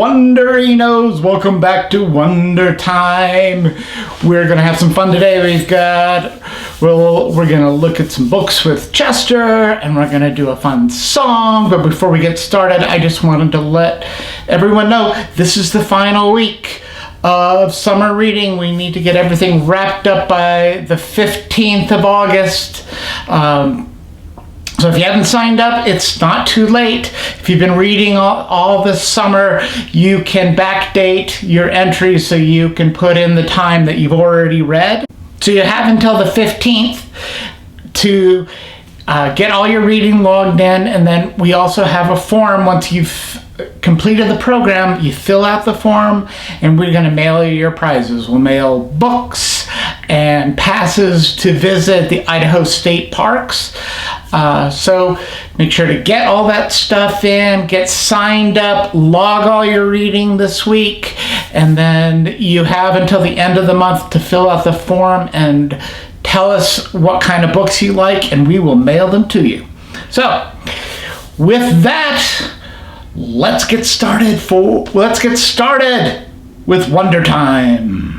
Wonderinos, welcome back to Wondertime. We're gonna have some fun today. We're gonna look at some books with Chester, and we're gonna do a fun song. But before we get started, I just wanted to let everyone know this is the final week of summer reading. We need to get everything wrapped up by the 15th of August. So if you haven't signed up, it's not too late. If you've been reading all this summer, you can backdate your entries so you can put in the time that you've already read. So you have until the 15th to get all your reading logged in, and then we also have a form. Once you've completed the program, you fill out the form, and we're going to mail you your prizes. We'll mail books and passes to visit the Idaho State Parks. So make sure to get all that stuff in, get signed up, log all your reading this week, and then you have until the end of the month to fill out the form and tell us what kind of books you like, and we will mail them to you. So with that, let's get started with Wondertime.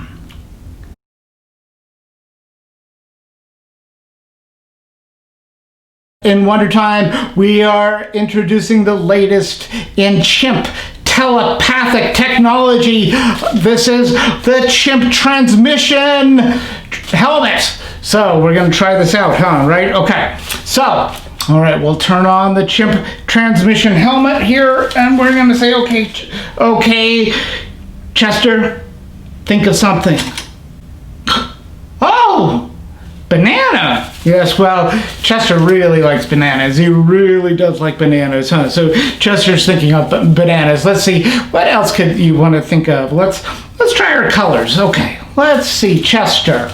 In Wondertime, we are introducing the latest in chimp telepathic technology. This is the chimp transmission helmet. So we're going to try this out, huh? Right? Okay. So, all right, we'll turn on the chimp transmission helmet here, and we're going to say, okay, Chester, think of something. Oh! Banana! Yes, well, Chester really likes bananas. He really does like bananas, huh? So Chester's thinking of bananas. Let's see, what else could you want to think of? Let's try our colors. Okay, let's see, Chester.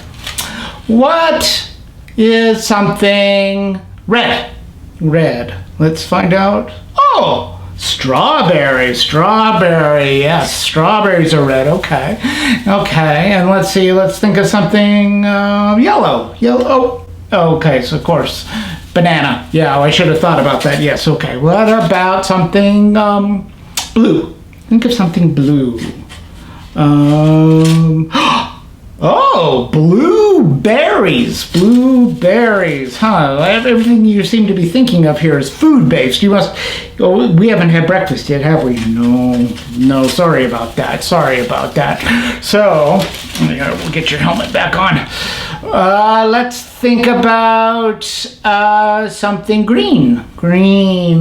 What is something red? Red. Let's find out. Oh! Strawberry, yes, strawberries are red, okay, and let's see, let's think of something yellow, oh, okay, so of course, banana, yeah, I should have thought about that, yes, okay, what about something blue? Think of something blue. Oh, blueberries, huh? Everything you seem to be thinking of here is food-based. We haven't had breakfast yet, have we? No, sorry about that. So, we'll get your helmet back on. Let's think about something green.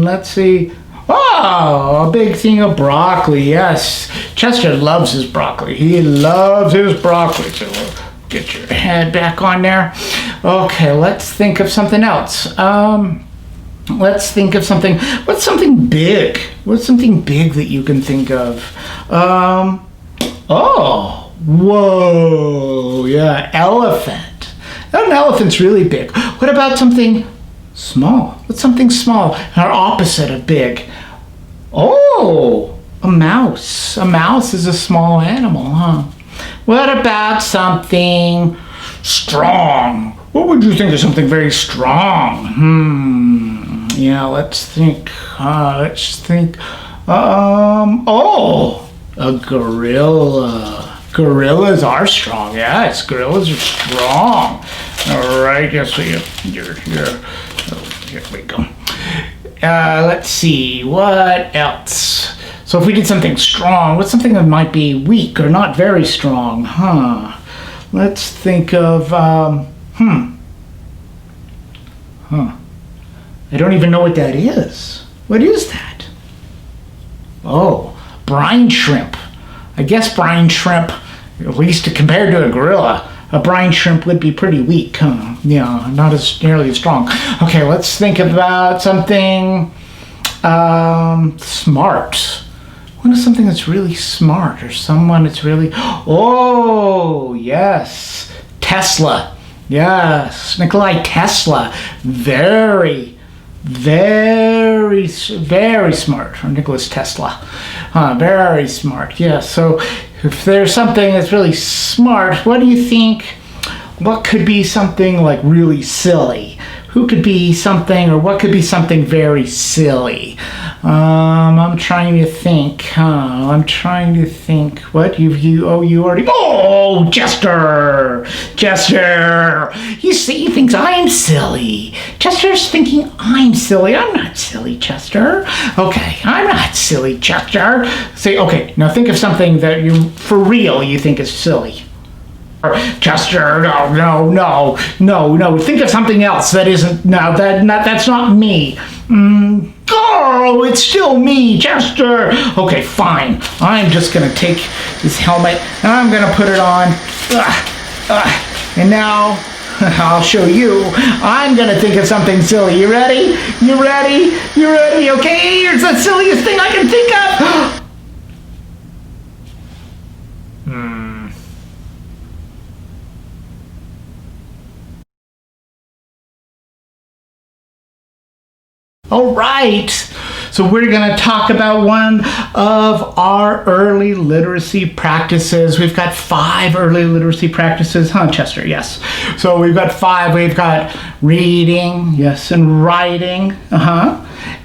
Let's see. Oh, a big thing of broccoli, yes. Chester loves his broccoli. He loves his broccoli. So we'll get your head back on there. Okay, let's think of something else. Let's think of something. What's something big? What's something big that you can think of? Oh, whoa, yeah, elephant. An elephant's really big. What about something small? What's something small? Our opposite of big. Oh, a mouse. A mouse is a small animal, huh? What about something strong? What would you think of something very strong? Yeah, let's think. Oh, a gorilla. Gorillas are strong. Yes, gorillas are strong. All right, yes, here we go. Let's see, what else? So if we did something strong, what's something that might be weak or not very strong, huh? Let's think of, I don't even know what that is. What is that? Oh, brine shrimp. I guess brine shrimp, at least compared to a gorilla, a brine shrimp would be pretty weak, huh? Yeah, not as nearly as strong. Okay, let's think about something smart. What is something that's really smart, or someone that's really... Oh, yes, Tesla. Yes, Nikola Tesla. Very smart, or Nicholas Tesla. Very smart, yes. So if there's something that's really smart, what do you think? What could be something like really silly? who could be something, or what could be something very silly? I'm trying to think, I'm trying to think. What? You already... Oh, Chester! Chester! He thinks I'm silly. Chester's thinking I'm silly. I'm not silly, Chester. Okay, I'm not silly, Chester. Say, okay, now think of something that you, for real, you think is silly. Chester, no. Think of something else that isn't. No, that's not me. Oh, it's still me, Chester. Okay, fine. I'm just gonna take this helmet and I'm gonna put it on. And now I'll show you. I'm gonna think of something silly. You ready? You ready? You ready? Okay, here's the silliest thing I can think of. All right, so we're going to talk about one of our early literacy practices. We've got 5 early literacy practices, huh, Chester? Yes. So we've got 5. We've got reading, yes, and writing,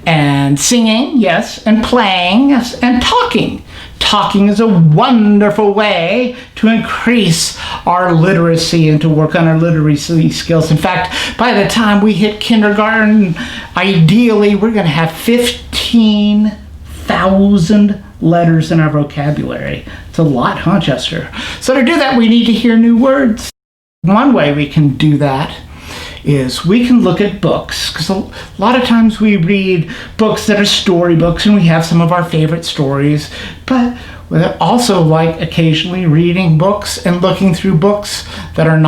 and singing, yes, and playing, yes, and talking. Talking is a wonderful way to increase our literacy and to work on our literacy skills. In fact, by the time we hit kindergarten, ideally, we're going to have 15,000 letters in our vocabulary. It's a lot, huh, Chester? So to do that, we need to hear new words. One way we can do that is we can look at books, because a lot of times we read books that are storybooks and we have some of our favorite stories, but we also like occasionally reading books and looking through books that are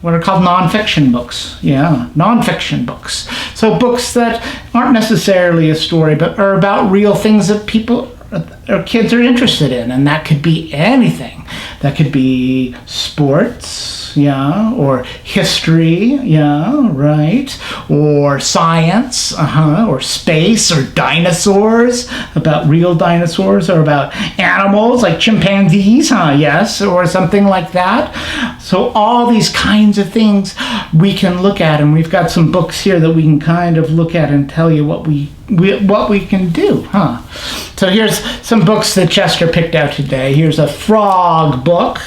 what are called nonfiction books. Yeah, nonfiction books. So books that aren't necessarily a story, but are about real things that people or kids are interested in, and that could be anything. That could be sports, yeah, or history, yeah, right, or science, or space, or dinosaurs, about real dinosaurs, or about animals like chimpanzees, yes, or something like that. So all these kinds of things we can look at, and we've got some books here that we can kind of look at and tell you what we can do, huh? So here's some books that Chester picked out today. Here's a frog book,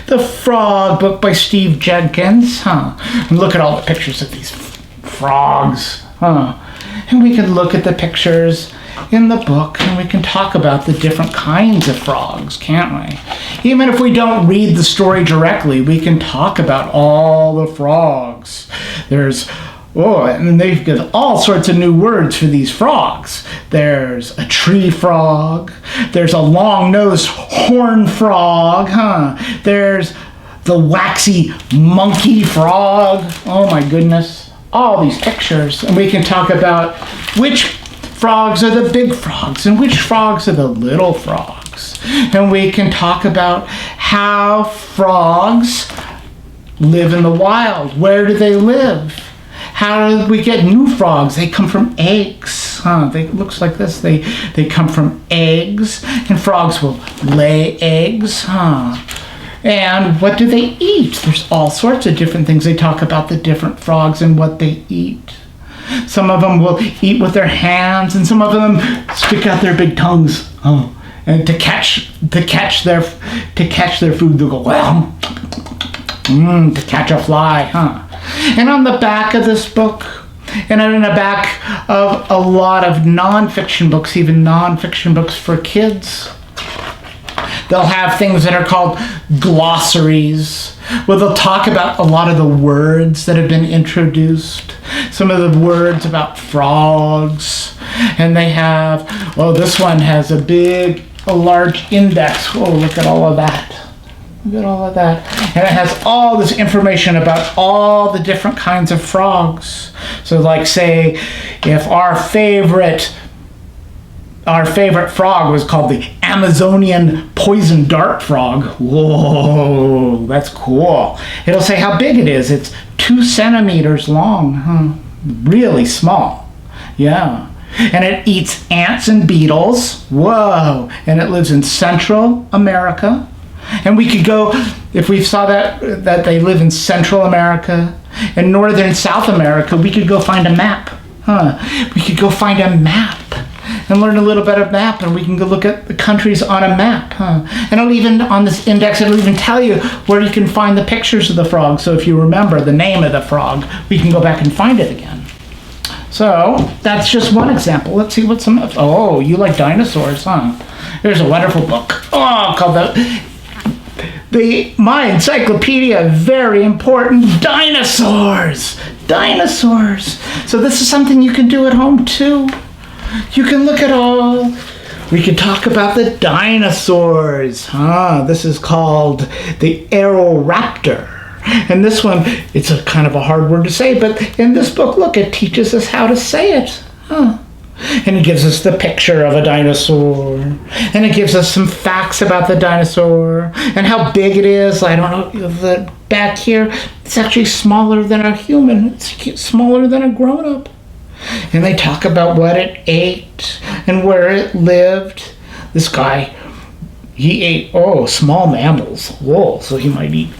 The Frog Book by Steve Jenkins, huh? And look at all the pictures of these frogs, huh? And we can look at the pictures in the book and we can talk about the different kinds of frogs, can't we? Even if we don't read the story directly, we can talk about all the frogs. And they've got all sorts of new words for these frogs. There's a tree frog. There's a long-nosed horn frog, huh? There's the waxy monkey frog. Oh my goodness. All these pictures. And we can talk about which frogs are the big frogs and which frogs are the little frogs. And we can talk about how frogs live in the wild. Where do they live? How do we get new frogs? They come from eggs. Looks like this. They come from eggs, and frogs will lay eggs. And what do they eat? There's all sorts of different things. They talk about the different frogs and what they eat. Some of them will eat with their hands, and some of them stick out their big tongues. And to catch their food, they'll go to catch a fly. And on the back of this book, and in the back of a lot of nonfiction books, even nonfiction books for kids, they'll have things that are called glossaries, where they'll talk about a lot of the words that have been introduced, some of the words about frogs, and they have, this one has a large index. Look at all of that. Look at all of that. And it has all this information about all the different kinds of frogs. So like, say, if our favorite frog was called the Amazonian poison dart frog. Whoa, that's cool. It'll say how big it is. It's 2 centimeters long. Really small. Yeah. And it eats ants and beetles. Whoa. And it lives in Central America. And we could go, if we saw that they live in Central America, In Northern and South America, we could go find a map. We could go find a map and learn a little bit of map, and we can go look at the countries on a map. And it'll even, on this index, it'll even tell you where you can find the pictures of the frog. So if you remember the name of the frog, we can go back and find it again. So that's just one example. Let's see what some, oh, you like dinosaurs, huh? There's a wonderful book. Oh, called my encyclopedia, very important, dinosaurs. Dinosaurs. So this is something you can do at home too. You can look at all. We can talk about the dinosaurs. This is called the Aeroraptor. And this one, it's a kind of a hard word to say, but in this book, look, it teaches us how to say it. And it gives us the picture of a dinosaur. And it gives us some facts about the dinosaur and how big it is. I don't know, the back here, it's actually smaller than a human. It's smaller than a grown-up. And they talk about what it ate and where it lived. This guy, he ate, small mammals. Whoa, so he might eat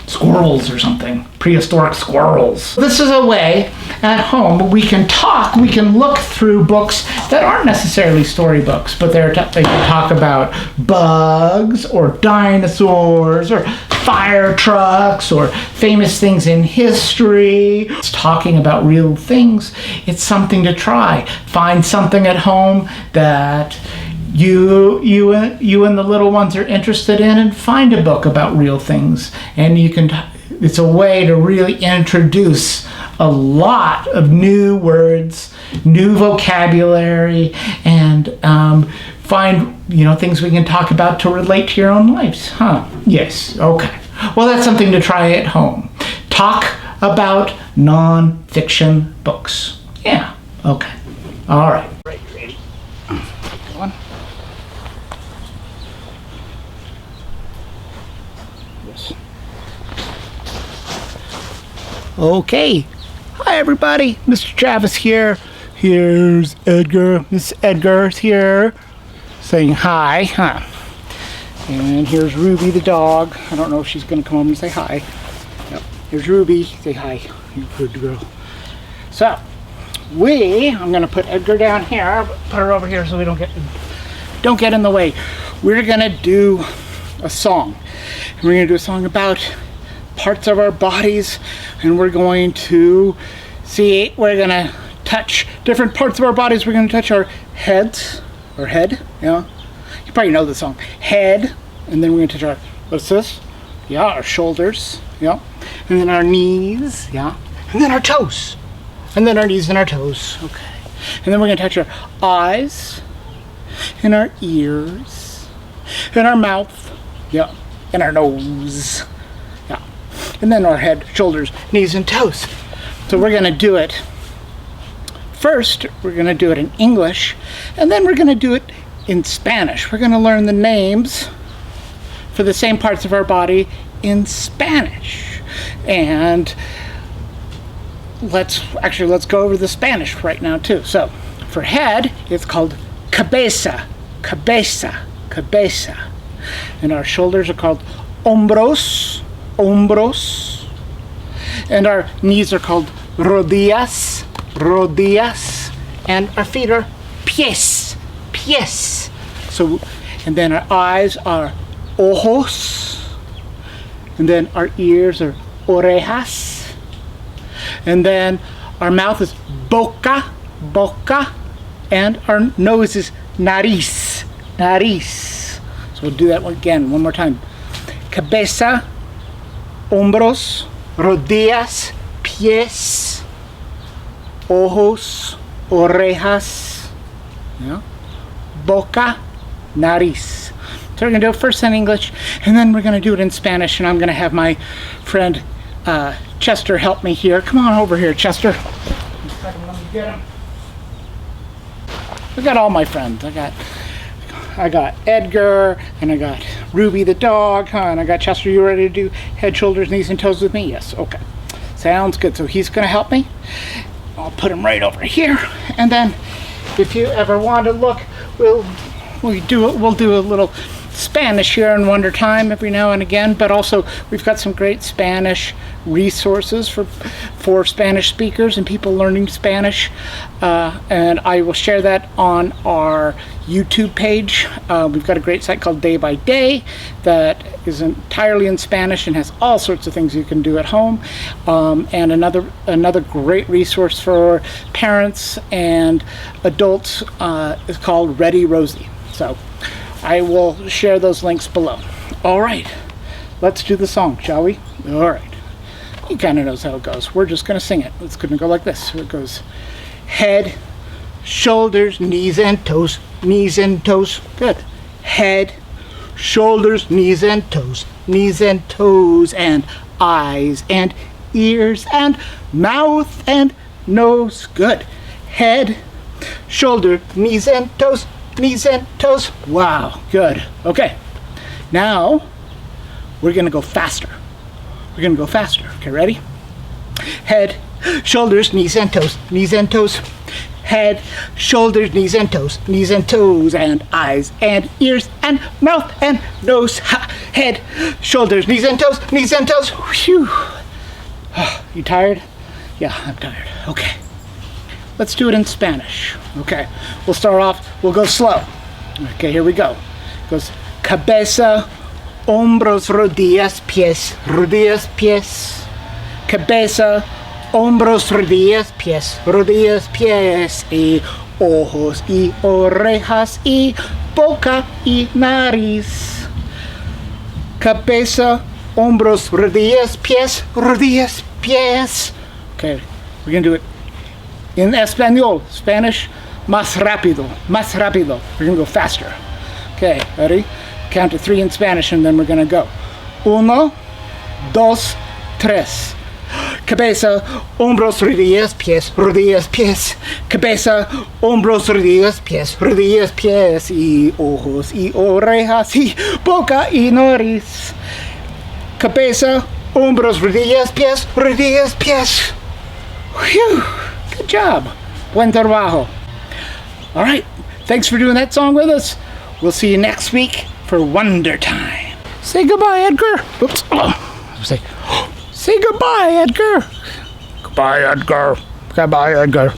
squirrels or something, prehistoric squirrels. This is a way at home we can talk, we can look through books that aren't necessarily storybooks, but they can talk about bugs or dinosaurs or fire trucks or famous things in history. It's talking about real things. It's something to try. Find something at home that you and the little ones are interested in, and find a book about real things. And you can, it's a way to really introduce a lot of new words, new vocabulary, and find, things we can talk about to relate to your own lives. Yes, okay. Well, that's something to try at home. Talk about nonfiction books. Yeah, okay. All right. Ready? Go on. Okay. Hi, everybody. Mr. Travis here. Here's Edgar. Miss Edgar's here saying hi. And here's Ruby the dog. I don't know if she's going to come over and say hi. Yep. Here's Ruby. Say hi. You good girl. So, I'm going to put Edgar down here. Put her over here so we don't get in the way. We're going to do a song. And we're going to do a song about parts of our bodies, and we're going to touch different parts of our bodies. We're going to touch our heads, you probably know the song, head, and then we're going to touch our, what's this? Yeah, our shoulders, and then our knees, and then our toes, and then our knees and our toes, okay. And then we're going to touch our eyes, and our ears, and our mouth, and our nose, and then our head, shoulders, knees, and toes. So we're going to do it. First, we're going to do it in English, and then we're going to do it in Spanish. We're going to learn the names for the same parts of our body in Spanish. And let's go over the Spanish right now too. So for head, it's called cabeza, cabeza, cabeza. And our shoulders are called hombros, hombros, and our knees are called rodillas, rodillas, and our feet are pies, pies. So, and then our eyes are ojos, and then our ears are orejas, and then our mouth is boca, boca, and our nose is nariz, nariz. So we'll do that again, one more time. Cabeza, hombros, rodillas, pies, ojos, orejas, boca, nariz. So we're going to do it first in English, and then we're going to do it in Spanish, and I'm going to have my friend Chester help me here. Come on over here, Chester. Let me get him. I got all my friends. I got Edgar, and I got Ruby the dog, and I got Chester. You ready to do head, shoulders, knees, and toes with me? Yes, okay. Sounds good. So he's going to help me. I'll put him right over here, and then if you ever want to look, we'll do a little Spanish here in Wondertime every now and again, but also we've got some great Spanish resources for Spanish speakers and people learning Spanish, and I will share that on our YouTube page. We've got a great site called Day by Day that is entirely in Spanish and has all sorts of things you can do at home, and another great resource for parents and adults is called Ready Rosie. So I will share those links below. All right, let's do the song, shall we? All right. He kind of knows how it goes. We're just going to sing it. It's going to go like this. It goes head, shoulders, knees and toes, knees and toes. Good. Head, shoulders, knees and toes, and eyes and ears and mouth and nose. Good. Head, shoulder, knees and toes, knees and toes. Wow. Good. Okay. Now we're going to go faster. We're going to go faster. Okay, ready? Head, shoulders, knees and toes, head, shoulders, knees and toes, and eyes and ears and mouth and nose. Ha. Head, shoulders, knees and toes. Whew. You tired? Yeah, I'm tired. Okay. Let's do it in Spanish. Okay. We'll start off, we'll go slow. Okay, here we go. It goes cabeza, hombros, rodillas, pies, cabeza, hombros, rodillas, pies, y ojos y orejas y boca y nariz. Cabeza, hombros, rodillas, pies. Okay, we're gonna do it in español, Spanish, más rápido. We're gonna go faster. Okay, ready? Count to 3 in Spanish and then we're gonna go. 1, 2, 3. Cabeza, hombros, rodillas, pies. Cabeza, hombros, rodillas, pies. Y ojos y orejas y boca y nariz. Cabeza, hombros, rodillas, pies. Whew, good job. Buen trabajo. All right, thanks for doing that song with us. We'll see you next week for Wondertime. Say goodbye, Edgar. Oops. Say goodbye, Edgar. Goodbye, Edgar.